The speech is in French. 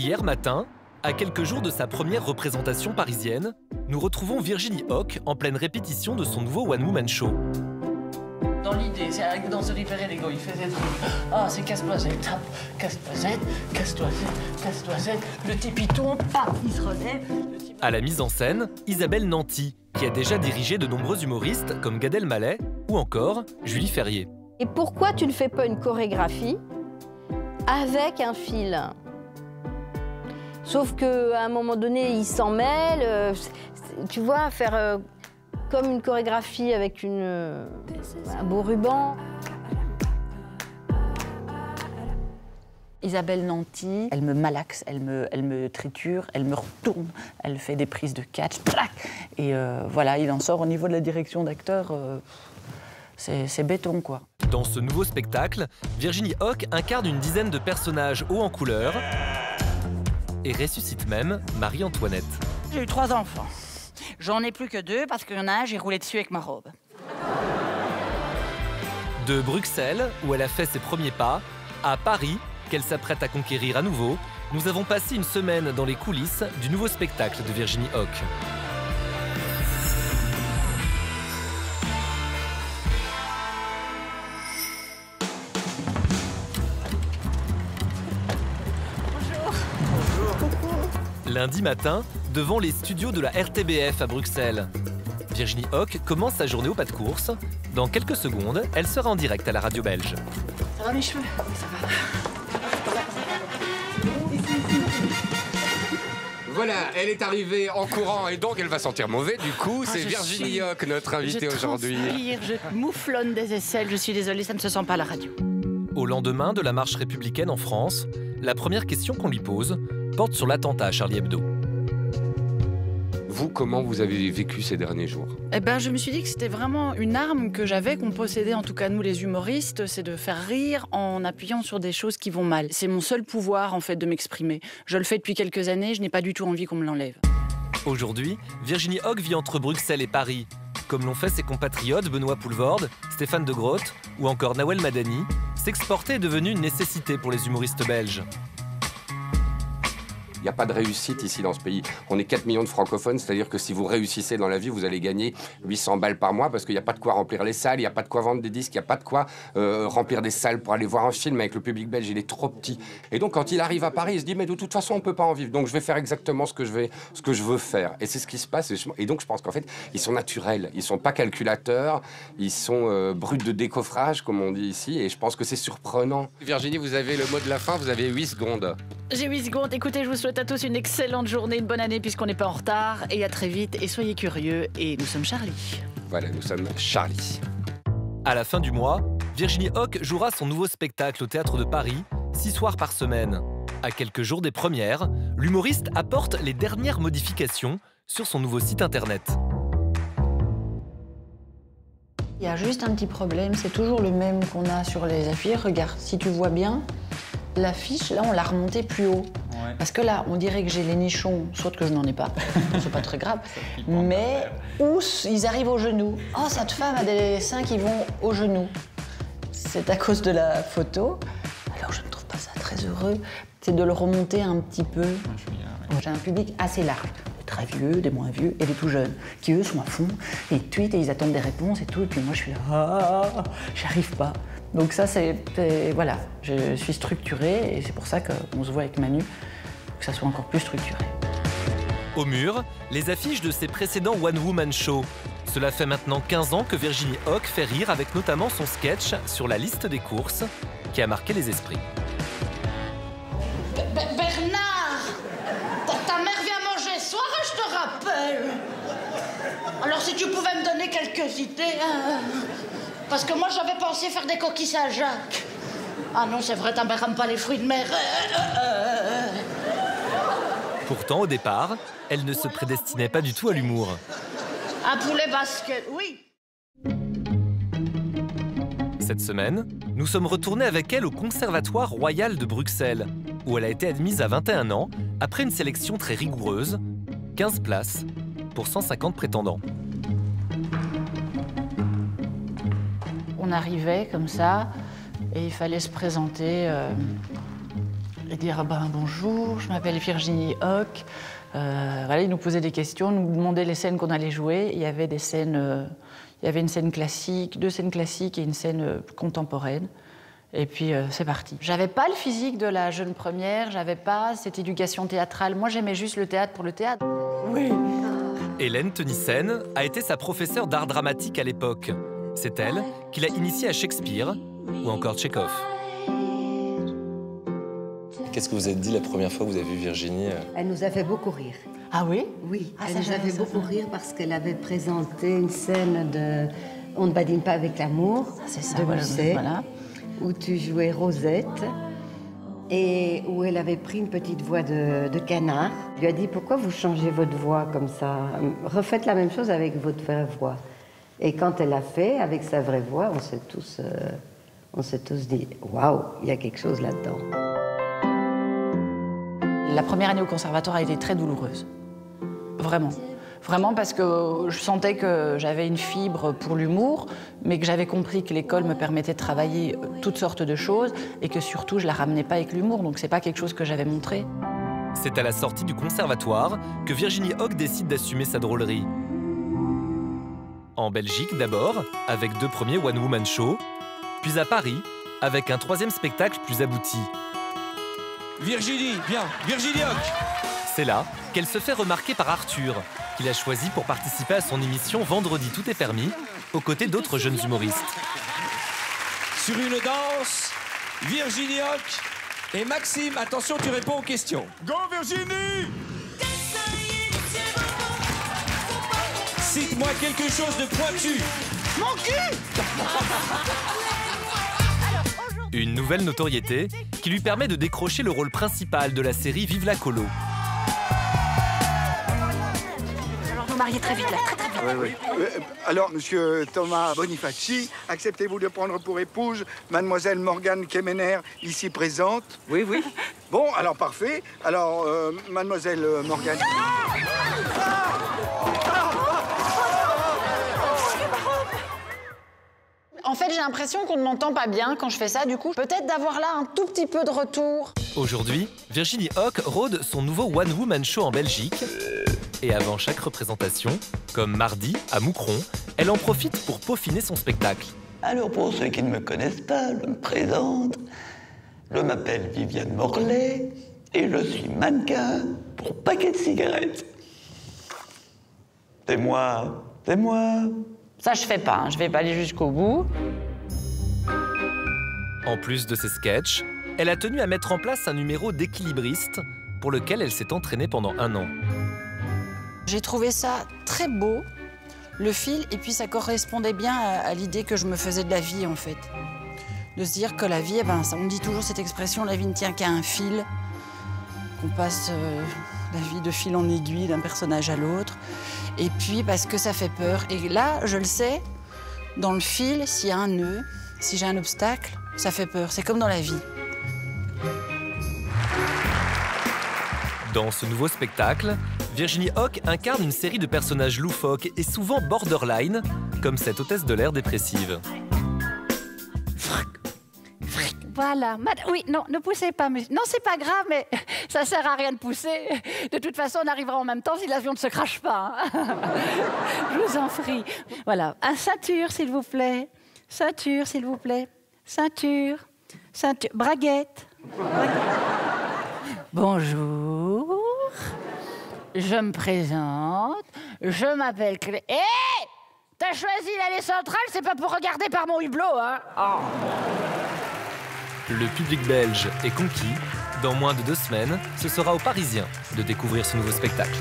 Hier matin, à quelques jours de sa première représentation parisienne, nous retrouvons Virginie Hocq en pleine répétition de son nouveau One Woman Show. Dans l'idée, c'est avec dans ce Ripper et Lego, il fait des trucs. Ah, c'est casse-toi Z, tape, casse-toi Z, casse-toi Z, casse-toi Z. Le type il tombe, paf, il se relève. À la mise en scène, Isabelle Nanty, qui a déjà dirigé de nombreux humoristes comme Gad Elmaleh ou encore Julie Ferrier. Et pourquoi tu ne fais pas une chorégraphie avec un fil? Sauf qu'à un moment donné, il s'en mêle. Tu vois, faire comme une chorégraphie avec un beau ruban. Isabelle Nanty, elle me malaxe, elle me triture, elle me retourne, elle fait des prises de catch, plac. Et voilà, il en sort au niveau de la direction d'acteur, c'est béton, quoi. Dans ce nouveau spectacle, Virginie Hocq incarne une dizaine de personnages hauts en couleur et ressuscite même Marie-Antoinette. J'ai eu 3 enfants. J'en ai plus que 2 parce qu'il y en a un, j'ai roulé dessus avec ma robe. De Bruxelles, où elle a fait ses premiers pas, à Paris, qu'elle s'apprête à conquérir à nouveau, nous avons passé une semaine dans les coulisses du nouveau spectacle de Virginie Hocq. Lundi matin, devant les studios de la RTBF à Bruxelles. Virginie Hocq commence sa journée au pas de course. Dans quelques secondes, elle sera en direct à la radio belge. Ça va mes cheveux? Ça va. Voilà, elle est arrivée en courant et donc elle va sentir mauvais. Du coup, c'est Virginie Hocq, notre invitée aujourd'hui. Je mouflonne des aisselles, je suis désolée, ça ne se sent pas à la radio. Au lendemain de la marche républicaine en France, la première question qu'on lui pose porte sur l'attentat à Charlie Hebdo. Vous, comment vous avez vécu ces derniers jours? Eh ben, je me suis dit que c'était vraiment une arme que j'avais, qu'on possédait, en tout cas nous les humoristes, c'est de faire rire en appuyant sur des choses qui vont mal. C'est mon seul pouvoir, en fait, de m'exprimer. Je le fais depuis quelques années, je n'ai pas du tout envie qu'on me l'enlève. Aujourd'hui, Virginie Hocq vit entre Bruxelles et Paris, comme l'ont fait ses compatriotes Benoît Poelvoorde, Stéphane de Groot ou encore Nawel Madani. S'exporter est devenu une nécessité pour les humoristes belges. Il n'y a pas de réussite ici dans ce pays. On est 4 millions de francophones, c'est-à-dire que si vous réussissez dans la vie, vous allez gagner 800 balles par mois parce qu'il n'y a pas de quoi remplir les salles, il n'y a pas de quoi vendre des disques, il n'y a pas de quoi remplir des salles pour aller voir un film avec le public belge, il est trop petit. Et donc quand il arrive à Paris, il se dit mais de toute façon on ne peut pas en vivre, donc je vais faire exactement ce que je veux faire. Et c'est ce qui se passe. Et donc je pense qu'en fait, ils sont naturels, ils ne sont pas calculateurs, ils sont bruts de décoffrage comme on dit ici, et je pense que c'est surprenant. Virginie, vous avez le mot de la fin, vous avez 8 secondes. J'ai 8 secondes. Écoutez, je vous souhaite à tous une excellente journée, une bonne année puisqu'on n'est pas en retard. Et à très vite. Et soyez curieux. Et nous sommes Charlie. Voilà, nous sommes Charlie. À la fin du mois, Virginie Hocq jouera son nouveau spectacle au Théâtre de Paris, 6 soirs par semaine. À quelques jours des premières, l'humoriste apporte les dernières modifications sur son nouveau site internet. Il y a juste un petit problème. C'est toujours le même qu'on a sur les affiches. Regarde, si tu vois bien, l'affiche, là, on l'a remontée plus haut. Ouais. Parce que là, on dirait que j'ai les nichons, sauf que je n'en ai pas. C'est pas très grave. Mais où ils arrivent au genou. Oh, cette femme a des seins qui vont au genou. C'est à cause de la photo. Alors, je ne trouve pas ça très heureux. C'est de le remonter un petit peu. J'ai un public assez large. Des très vieux, des moins vieux et des tout jeunes. Qui, eux, sont à fond. Ils tweetent et ils attendent des réponses et tout. Et puis moi, je suis là, j'y arrive pas. Donc ça, voilà, je suis structurée et c'est pour ça qu'on se voit avec Manu, que ça soit encore plus structuré. Au mur, les affiches de ses précédents One Woman Show. Cela fait maintenant 15 ans que Virginie Hocq fait rire avec notamment son sketch sur la liste des courses qui a marqué les esprits. Bernard, ta mère vient manger ce soir, je te rappelle. Alors si tu pouvais me donner quelques idées, hein. Parce que moi, j'avais pensé faire des coquilles Saint-Jacques. Ah non, c'est vrai, ta mère n'aime pas les fruits de mer. Pourtant, au départ, elle ne se prédestinait pas du tout à l'humour. Un poulet basket, oui. Cette semaine, nous sommes retournés avec elle au Conservatoire royal de Bruxelles, où elle a été admise à 21 ans, après une sélection très rigoureuse, 15 places pour 150 prétendants. On arrivait comme ça, et il fallait se présenter. et dire bonjour, je m'appelle Virginie Hoc. Voilà, il nous posait des questions, nous demandait les scènes qu'on allait jouer. Il y avait des scènes, il y avait une scène classique, 2 scènes classiques et une scène contemporaine. Et puis c'est parti. J'avais pas le physique de la jeune première, j'avais pas cette éducation théâtrale. Moi, j'aimais juste le théâtre pour le théâtre. Oui. Hélène Tenissen a été sa professeure d'art dramatique à l'époque. C'est elle qui l'a initiée à Shakespeare ou encore Tchekhov. Qu'est-ce que vous êtes dit la première fois que vous avez vu Virginie? Elle nous a fait beaucoup rire. Ah oui? Oui, elle nous a fait beaucoup rire parce qu'elle avait présenté une scène de On ne badine pas avec l'amour de Musset, où tu jouais Rosette et où elle avait pris une petite voix de canard. Je lui ai dit, pourquoi vous changez votre voix comme ça? Refaites la même chose avec votre vraie voix. Et quand elle l'a fait avec sa vraie voix, on s'est tous dit, waouh, il y a quelque chose là-dedans. La première année au conservatoire a été très douloureuse. Vraiment. Vraiment parce que je sentais que j'avais une fibre pour l'humour, mais que j'avais compris que l'école me permettait de travailler toutes sortes de choses et que surtout je la ramenais pas avec l'humour, donc c'est pas quelque chose que j'avais montré. C'est à la sortie du conservatoire que Virginie Hoc décide d'assumer sa drôlerie. En Belgique d'abord, avec 2 premiers one-woman shows, puis à Paris, avec un 3e spectacle plus abouti. Virginie, viens, Virginie Hoc. C'est là qu'elle se fait remarquer par Arthur, qu'il a choisi pour participer à son émission Vendredi tout est permis, aux côtés d'autres jeunes humoristes. Sur une danse, Virginie Hoc et Maxime, attention, tu réponds aux questions. Go Virginie! Cite-moi quelque chose de pointu. Mon cul! Une nouvelle notoriété qui lui permet de décrocher le rôle principal de la série Vive la Colo. Alors vous mariez très vite là, très vite. Oui. Alors, monsieur Thomas Bonifaci, acceptez-vous de prendre pour épouse mademoiselle Morgane Kemener, ici présente? Oui. Bon, alors parfait. Alors, mademoiselle Morgane... En fait, j'ai l'impression qu'on ne m'entend pas bien quand je fais ça, du coup, peut-être d'avoir là un tout petit peu de retour. Aujourd'hui, Virginie Hoc rôde son nouveau one-woman show en Belgique. Et avant chaque représentation, comme mardi à Moucron, elle en profite pour peaufiner son spectacle. Alors, pour ceux qui ne me connaissent pas, je me présente. Je m'appelle Viviane Morlaix et je suis mannequin pour paquet de cigarettes. C'est moi. Ça, je fais pas, hein. Je vais pas aller jusqu'au bout. En plus de ses sketchs, elle a tenu à mettre en place un numéro d'équilibriste pour lequel elle s'est entraînée pendant 1 an. J'ai trouvé ça très beau, le fil, et puis ça correspondait bien à l'idée que je me faisais de la vie, en fait. De se dire que la vie, on dit toujours cette expression, la vie ne tient qu'à un fil, qu'on passe la vie de fil en aiguille d'un personnage à l'autre. Et puis parce que ça fait peur. Et là, je le sais, dans le fil, s'il y a un nœud, si j'ai un obstacle, ça fait peur. C'est comme dans la vie. Dans ce nouveau spectacle, Virginie Hoc incarne une série de personnages loufoques et souvent borderline, comme cette hôtesse de l'air dépressive. Voilà. Oui, non, ne poussez pas, monsieur. Non, c'est pas grave, mais ça sert à rien de pousser. De toute façon, on arrivera en même temps si l'avion ne se crache pas. Hein. Je vous en prie. Voilà. Un ceinture, s'il vous plaît. Ceinture, s'il vous plaît. Ceinture. Ceinture. Braguette. Bonjour. Je me présente. Je m'appelle Clé. Hé! T'as choisi l'allée centrale, c'est pas pour regarder par mon hublot, hein? Oh. Le public belge est conquis. Dans moins de 2 semaines, ce sera aux Parisiens de découvrir ce nouveau spectacle.